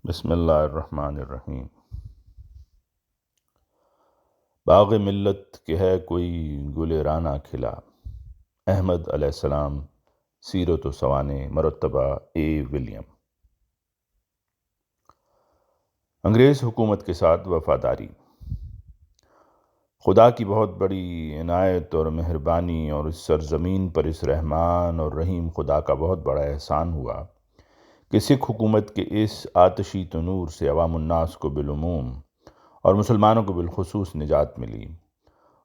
بسم اللہ الرحمن الرحیم۔ باغ ملت کے ہے کوئی گل رانا کھلا، احمد علیہ السلام، سیرت و سوانح، مرتبہ اے ولیم۔ انگریز حکومت کے ساتھ وفاداری۔ خدا کی بہت بڑی عنایت اور مہربانی اور اس سرزمین پر اس رحمان اور رحیم خدا کا بہت بڑا احسان ہوا کہ سکھ حکومت کے اس آتشی تنور سے عوام الناس کو بالعموم اور مسلمانوں کو بالخصوص نجات ملی،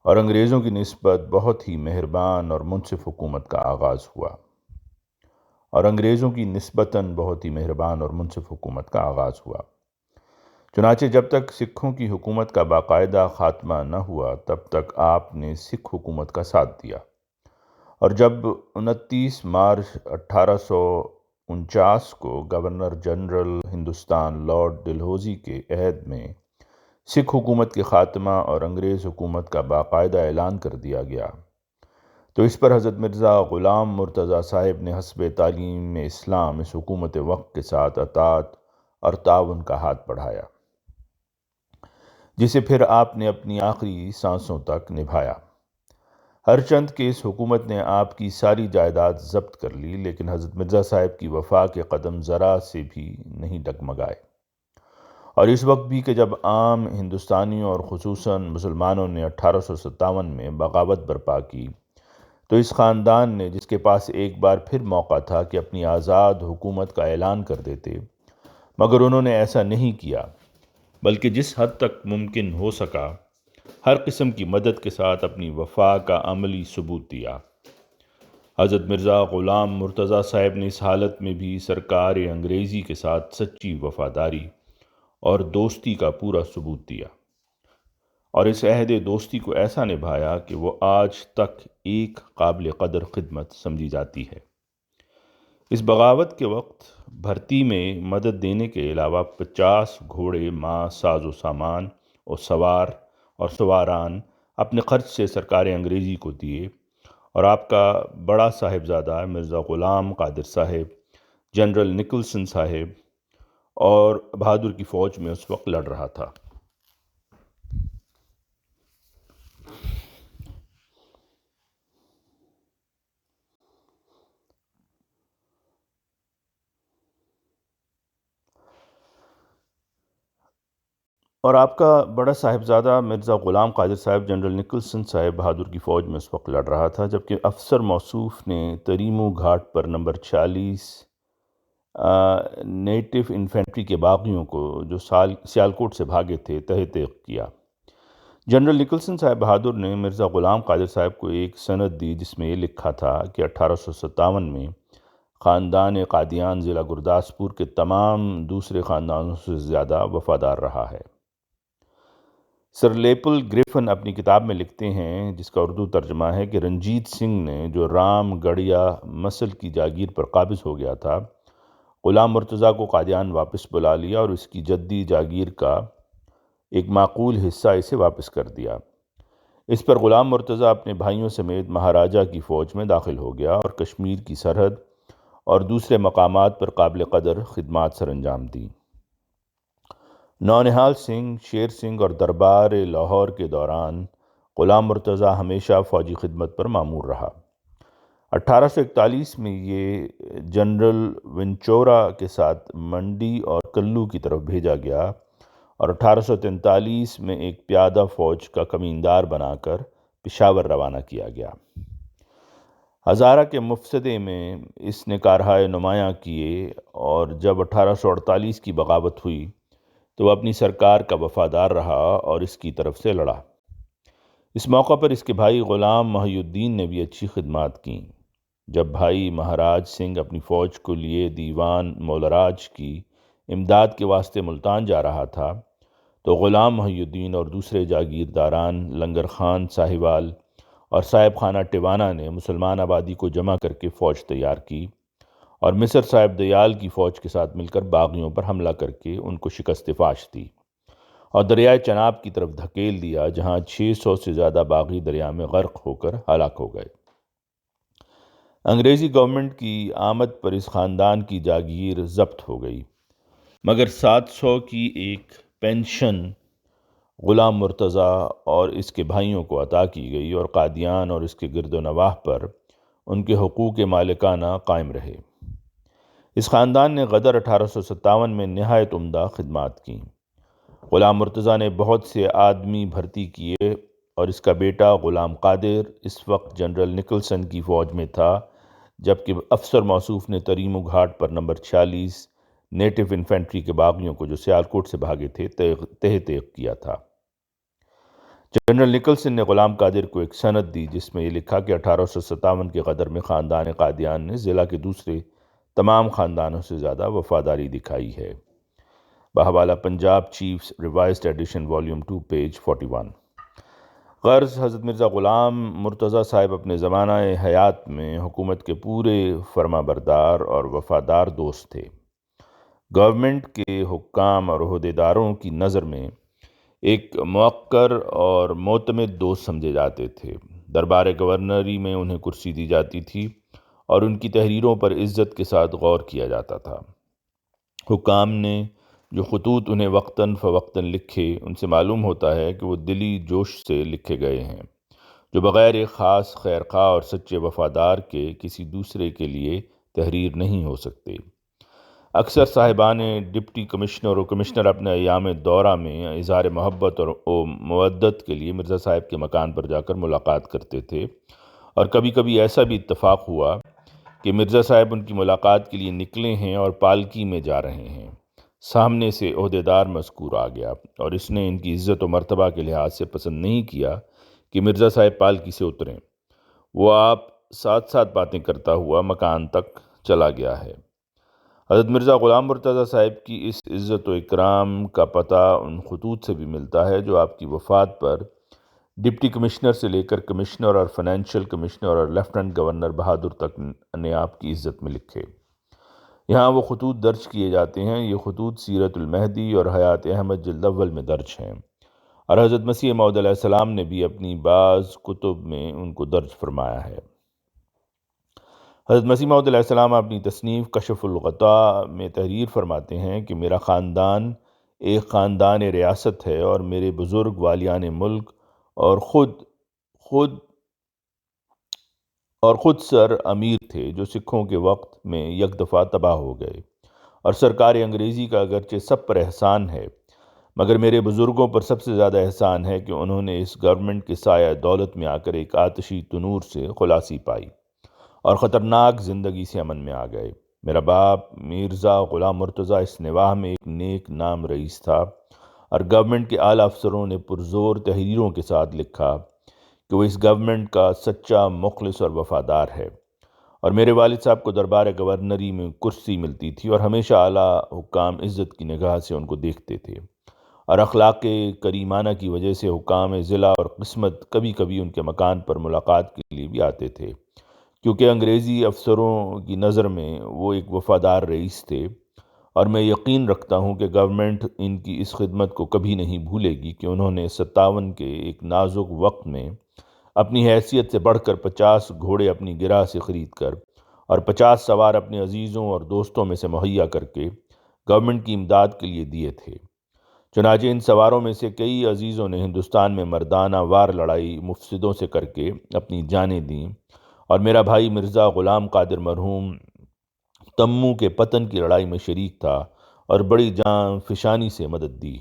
اور انگریزوں کی نسبت بہت ہی مہربان اور منصف حکومت کا آغاز ہوا چنانچہ جب تک سکھوں کی حکومت کا باقاعدہ خاتمہ نہ ہوا تب تک آپ نے سکھ حکومت کا ساتھ دیا، اور جب 29 مارچ 1849 کو governor general Hindustan lord Dalhousie کے عہد میں سکھ حکومت کے خاتمہ اور انگریز حکومت کا باقاعدہ اعلان کر دیا گیا تو اس پر حضرت مرزا غلام مرتضیٰ صاحب نے حسب تعلیم اسلام اس حکومت وقت کے ساتھ اطاعت اور تعاون کا ہاتھ بڑھایا، جسے پھر آپ نے اپنی آخری سانسوں تک نبھایا۔ ہرچند کہ اس حکومت نے آپ کی ساری جائیداد ضبط کر لی، لیکن حضرت مرزا صاحب کی وفا کے قدم ذرا سے بھی نہیں ڈگمگائے، اور اس وقت بھی کہ جب عام ہندوستانیوں اور خصوصاً مسلمانوں نے 1857 میں بغاوت برپا کی تو اس خاندان نے، جس کے پاس ایک بار پھر موقع تھا کہ اپنی آزاد حکومت کا اعلان کر دیتے، مگر انہوں نے ایسا نہیں کیا، بلکہ جس حد تک ممکن ہو سکا ہر قسم کی مدد کے ساتھ اپنی وفا کا عملی ثبوت دیا۔ حضرت مرزا غلام مرتضیٰ صاحب نے اس حالت میں بھی سرکار انگریزی کے ساتھ سچی وفاداری اور دوستی کا پورا ثبوت دیا، اور اس عہد دوستی کو ایسا نبھایا کہ وہ آج تک ایک قابل قدر خدمت سمجھی جاتی ہے۔ اس بغاوت کے وقت بھرتی میں مدد دینے کے علاوہ 50 گھوڑے، ماں، ساز و سامان اور سوار اور سواران اپنے خرچ سے سرکار انگریزی کو دیے، اور آپ کا بڑا صاحبزادہ مرزا غلام قادر صاحب جنرل نکلسن صاحب اور بہادر کی فوج میں اس وقت لڑ رہا تھا۔ اور آپ کا بڑا صاحبزادہ مرزا غلام قادر صاحب جنرل نکلسن صاحب بہادر کی فوج میں اس وقت لڑ رہا تھا، جبکہ افسر موصوف نے تریمو گھاٹ پر نمبر 46 نیٹو انفینٹری کے باغیوں کو جو سیالکوٹ سے بھاگے تھے تحت کیا۔ جنرل نکلسن صاحب بہادر نے مرزا غلام قادر صاحب کو ایک سند دی جس میں یہ لکھا تھا کہ 1857 میں خاندان قادیان ضلع گرداسپور کے تمام دوسرے خاندانوں سے زیادہ وفادار رہا ہے۔ سر لیپل گریفن اپنی کتاب میں لکھتے ہیں، جس کا اردو ترجمہ ہے، کہ رنجیت سنگھ نے جو رام گڑھیا مسل کی جاگیر پر قابض ہو گیا تھا، غلام مرتضیٰ کو قادیان واپس بلا لیا اور اس کی جدی جاگیر کا ایک معقول حصہ اسے واپس کر دیا۔ اس پر غلام مرتضیٰ اپنے بھائیوں سمیت مہاراجہ کی فوج میں داخل ہو گیا اور کشمیر کی سرحد اور دوسرے مقامات پر قابل قدر خدمات سر انجام دی۔ نونہال سنگھ، شیر سنگھ اور دربار لاہور کے دوران غلام مرتضیٰ ہمیشہ فوجی خدمت پر مامور رہا۔ 1841 میں یہ جنرل ونچورا کے ساتھ منڈی اور کلو کی طرف بھیجا گیا اور 1843 میں ایک پیادہ فوج کا کمیندار بنا کر پشاور روانہ کیا گیا۔ ہزارہ کے مفسدے میں اس نے کارہائے نمایاں کیے، اور جب 1848 کی بغاوت ہوئی تو وہ اپنی سرکار کا وفادار رہا اور اس کی طرف سے لڑا۔ اس موقع پر اس کے بھائی غلام محی الدین نے بھی اچھی خدمات کیں۔ جب بھائی مہاراج سنگھ اپنی فوج کو لیے دیوان مولراج کی امداد کے واسطے ملتان جا رہا تھا تو غلام محی الدین اور دوسرے جاگیرداران لنگر خان ساہیوال اور صاحب خانہ ٹیوانہ نے مسلمان آبادی کو جمع کر کے فوج تیار کی اور مصر صاحب دیال کی فوج کے ساتھ مل کر باغیوں پر حملہ کر کے ان کو شکست فاش دی اور دریائے چناب کی طرف دھکیل دیا، جہاں 600 سے زیادہ باغی دریا میں غرق ہو کر ہلاک ہو گئے۔ انگریزی گورنمنٹ کی آمد پر اس خاندان کی جاگیر ضبط ہو گئی، مگر 700 کی ایک پینشن غلام مرتضیٰ اور اس کے بھائیوں کو عطا کی گئی اور قادیان اور اس کے گرد و نواح پر ان کے حقوق مالکانہ قائم رہے۔ اس خاندان نے غدر 1857 میں نہایت عمدہ خدمات کیں۔ غلام مرتضیٰ نے بہت سے آدمی بھرتی کیے اور اس کا بیٹا غلام قادر اس وقت جنرل نکلسن کی فوج میں تھا، جبکہ افسر موصوف نے تریمو گھاٹ پر نمبر 46 نیٹو انفینٹری کے باغیوں کو جو سیالکوٹ سے بھاگے تھے تہ تیغ کیا تھا۔ جنرل نکلسن نے غلام قادر کو ایک سند دی جس میں یہ لکھا کہ 1857 کے غدر میں خاندان قادیان نے ضلع کے دوسرے تمام خاندانوں سے زیادہ وفاداری دکھائی ہے۔ بحوالہ Punjab chiefs revised edition volume 2 page 41۔ غرض حضرت مرزا غلام مرتضیٰ صاحب اپنے زمانہ حیات میں حکومت کے پورے فرما بردار اور وفادار دوست تھے۔ گورنمنٹ کے حکام اور عہدیداروں کی نظر میں ایک موقر اور معتمد دوست سمجھے جاتے تھے۔ دربار گورنری میں انہیں کرسی دی جاتی تھی اور ان کی تحریروں پر عزت کے ساتھ غور کیا جاتا تھا۔ حکام نے جو خطوط انہیں وقتاً فوقتاً لکھے ان سے معلوم ہوتا ہے کہ وہ دلی جوش سے لکھے گئے ہیں، جو بغیر ایک خاص خیرخواہ اور سچے وفادار کے کسی دوسرے کے لیے تحریر نہیں ہو سکتے۔ اکثر صاحبان ڈپٹی کمشنر اور کمشنر اپنے ایام دورہ میں اظہار محبت اور مودت کے لیے مرزا صاحب کے مکان پر جا کر ملاقات کرتے تھے، اور کبھی کبھی ایسا بھی اتفاق ہوا کہ مرزا صاحب ان کی ملاقات کے لیے نکلے ہیں اور پالکی میں جا رہے ہیں۔ سامنے سے عہدیدار مذکور آ گیا اور اس نے ان کی عزت و مرتبہ کے لحاظ سے پسند نہیں کیا کہ مرزا صاحب پالکی سے اتریں۔ وہ آپ ساتھ ساتھ باتیں کرتا ہوا مکان تک چلا گیا ہے۔ حضرت مرزا غلام مرتضیٰ صاحب کی اس عزت و اکرام کا پتہ ان خطوط سے بھی ملتا ہے جو آپ کی وفات پر ڈپٹی کمشنر سے لے کر کمشنر اور فائنینشیل کمشنر اور لیفٹننٹ گورنر بہادر تک نے آپ کی عزت میں لکھے۔ یہاں وہ خطوط درج کیے جاتے ہیں۔ یہ خطوط سیرت المہدی اور حیات احمد جلد اول میں درج ہیں، اور حضرت مسیح موعود علیہ السلام نے بھی اپنی بعض کتب میں ان کو درج فرمایا ہے۔ حضرت مسیح موعود علیہ السلام اپنی تصنیف کشف الغطاء میں تحریر فرماتے ہیں کہ میرا خاندان ایک خاندان ریاست ہے اور میرے بزرگ والیان ملک اور خود سر امیر تھے جو سکھوں کے وقت میں یک دفعہ تباہ ہو گئے، اور سرکار انگریزی کا اگرچہ سب پر احسان ہے مگر میرے بزرگوں پر سب سے زیادہ احسان ہے کہ انہوں نے اس گورنمنٹ کے سایہ دولت میں آ کر ایک آتشی تنور سے خلاصی پائی اور خطرناک زندگی سے امن میں آ گئے۔ میرا باپ مرزا غلام مرتضیٰ اس نواح میں ایک نیک نام رئیس تھا، اور گورنمنٹ کے اعلیٰ افسروں نے پرزور تحریروں کے ساتھ لکھا کہ وہ اس گورنمنٹ کا سچا مخلص اور وفادار ہے، اور میرے والد صاحب کو دربار گورنری میں کرسی ملتی تھی اور ہمیشہ اعلیٰ حکام عزت کی نگاہ سے ان کو دیکھتے تھے، اور اخلاق کریمانہ کی وجہ سے حکام ضلع اور قسمت کبھی کبھی ان کے مکان پر ملاقات کے لیے بھی آتے تھے، کیونکہ انگریزی افسروں کی نظر میں وہ ایک وفادار رئیس تھے، اور میں یقین رکھتا ہوں کہ گورنمنٹ ان کی اس خدمت کو کبھی نہیں بھولے گی کہ انہوں نے 57 کے ایک نازک وقت میں اپنی حیثیت سے بڑھ کر 50 گھوڑے اپنی گراہ سے خرید کر اور 50 سوار اپنے عزیزوں اور دوستوں میں سے مہیا کر کے گورنمنٹ کی امداد کے لیے دیے تھے۔ چنانچہ ان سواروں میں سے کئی عزیزوں نے ہندوستان میں مردانہ وار لڑائی مفسدوں سے کر کے اپنی جانیں دیں، اور میرا بھائی مرزا غلام قادر مرحوم تمو کے پتن کی لڑائی میں شریک تھا اور بڑی جان فشانی سے مدد دی۔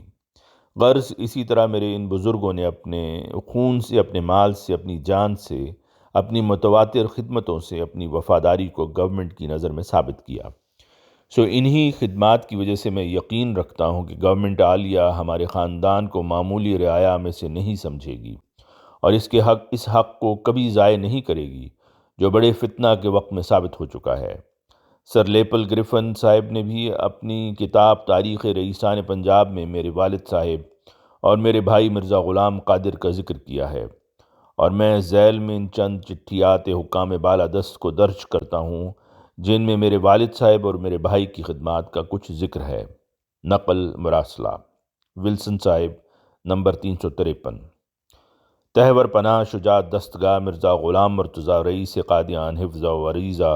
غرض اسی طرح میرے ان بزرگوں نے اپنے خون سے، اپنے مال سے، اپنی جان سے، اپنی متواتر خدمتوں سے اپنی وفاداری کو گورنمنٹ کی نظر میں ثابت کیا۔ انہی خدمات کی وجہ سے میں یقین رکھتا ہوں کہ گورنمنٹ عالیہ ہمارے خاندان کو معمولی رعایا میں سے نہیں سمجھے گی، اور اس حق کو کبھی ضائع نہیں کرے گی جو بڑے فتنہ کے وقت میں ثابت ہو چکا ہے۔ سر لیپل گریفن صاحب نے بھی اپنی کتاب تاریخ رئیسان پنجاب میں میرے والد صاحب اور میرے بھائی مرزا غلام قادر کا ذکر کیا ہے، اور میں ذیل میں ان چند چٹھیات حکام بالادست کو درج کرتا ہوں جن میں میرے والد صاحب اور میرے بھائی کی خدمات کا کچھ ذکر ہے۔ نقل مراسلہ ولسن صاحب نمبر 353۔ تہور پناہ شجاعت دستگاہ مرزا غلام مرتضیٰ رئیس قادیان حفظہ و عریضہ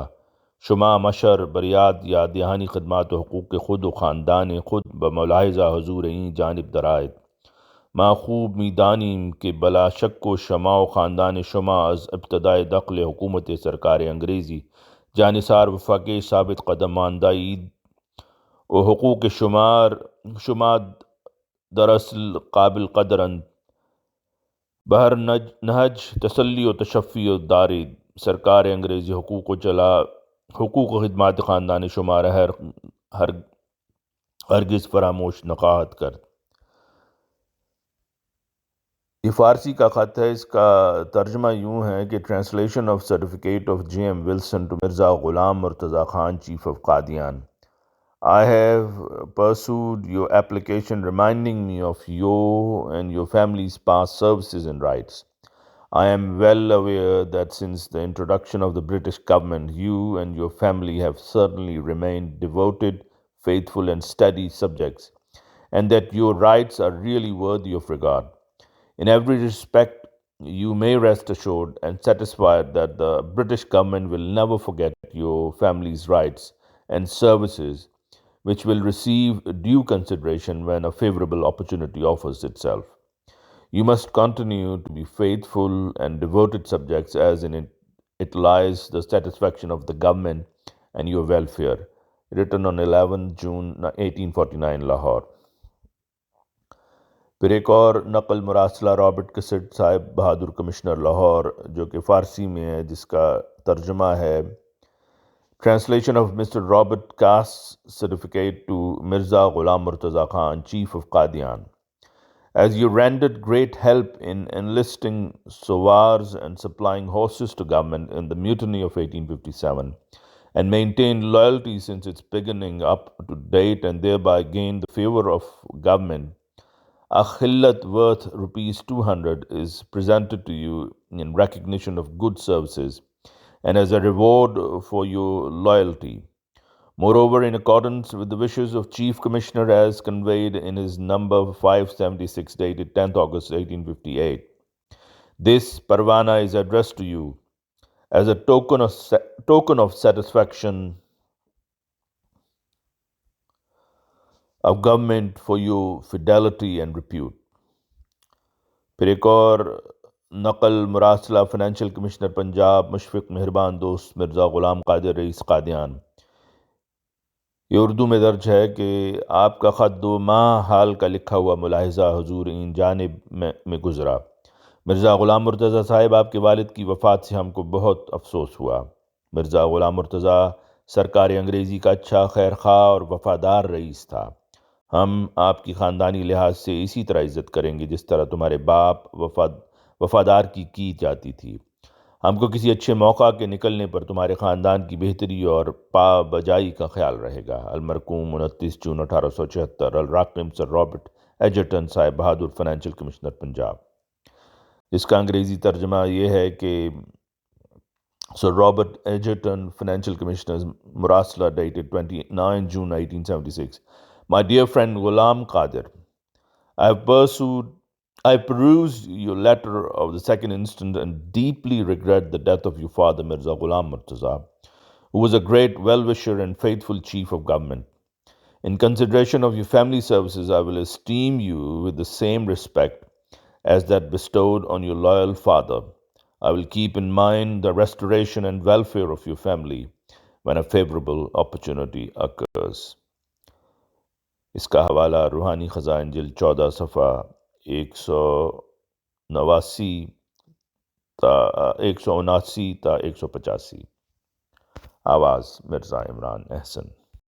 شمع مشر بریاد یا دہانی خدمات و حقوق خود و خاندان خود بملاحظہ حضور این جانب درآید ما خوب میدانیم که بلا شک و شما و خاندان شما از ابتدای دخل حکومت سرکار انگریزی جانثار و فقہ ثابت قدم ماندہ اید و حقوق شما در اصل قابل قدرند بہر نہج تسلی و تشفی و دارید سرکار انگریزی حقوق و خدمات خاندان شمار ہرگز فراموش نخواہد کرد۔ یہ فارسی کا خط ہے، اس کا ترجمہ یوں ہے کہ translation of certificate of J M Wilson to Mirza Ghulam Murtaza Khan chief of Qadian. I have pursued your application reminding me of your and your family's past services and rights. I am well aware that since the introduction of the British government, you and your family have certainly remained devoted, faithful and steady subjects, and that your rights are really worthy of regard. In every respect, you may rest assured and satisfied that the British government will never forget your family's rights and services, which will receive due consideration when a favorable opportunity offers itself. You must continue to be faithful and devoted subjects, as in it lies the satisfaction of the government and your welfare. Written on 11 June 1849, Lahore. پھر ایک اور نقل مراسلہ Robert کسٹ صاحب بہادر commissioner Lahore, جو کہ فارسی میں ہے، جس کا ترجمہ ہے Translation of Mr. Robert Cass' certificate to Mirza Ghulam Murtaza Khan, Chief of Qadian. As you rendered great help in enlisting sowars and supplying horses to government in the mutiny of 1857, and maintained loyalty since its beginning up to date, and thereby gained the favor of government, a khillat worth rupees 200 is presented to you in recognition of good services and as a reward for your loyalty. Moreover, in accordance with the wishes of Chief Commissioner as conveyed in his number 576 dated 10th August 1858, this parwana is addressed to you as a token of satisfaction of government for your fidelity and repute. پھر ایک اور نقل مراسلہ financial commissioner Punjab مشفق مہربان دوست مرزا غلام قادر رئیس قادیان۔ یہ اردو میں درج ہے کہ آپ کا خط 2 ماہ حال کا لکھا ہوا ملاحظہ حضور این جانب میں گزرا۔ مرزا غلام مرتضیٰ صاحب، آپ کے والد کی وفات سے ہم کو بہت افسوس ہوا۔ مرزا غلام مرتضیٰ سرکار انگریزی کا اچھا خیر خواہ اور وفادار رئیس تھا۔ ہم آپ کی خاندانی لحاظ سے اسی طرح عزت کریں گے جس طرح تمہارے باپ وفادار کی جاتی تھی۔ ہم کو کسی اچھے موقع کے نکلنے پر تمہارے خاندان کی بہتری اور پا بجائی کا خیال رہے گا۔ المرحوم 29 جون 1876، الراقم سر رابرٹ ایجرٹن صاحب بہادر فائنینشیل کمشنر پنجاب۔ جس کا انگریزی ترجمہ یہ ہے کہ sir Robert Egerton financial commissioner, مراسلہ dated 29 June 1876. My dear friend Ghulam Qadir, I perused your letter of the 2nd instant and deeply regret the death of your father Mirza Ghulam Murtaza, who was a great well-wisher and faithful chief of government. In consideration of your family services, I will esteem you with the same respect as that bestowed on your loyal father. I will keep in mind the restoration and welfare of your family when a favorable opportunity occurs. اس کا حوالہ روحانی خزائن جلد 14 صفحہ 179 تا 185۔ آواز مرزا عمران احسن۔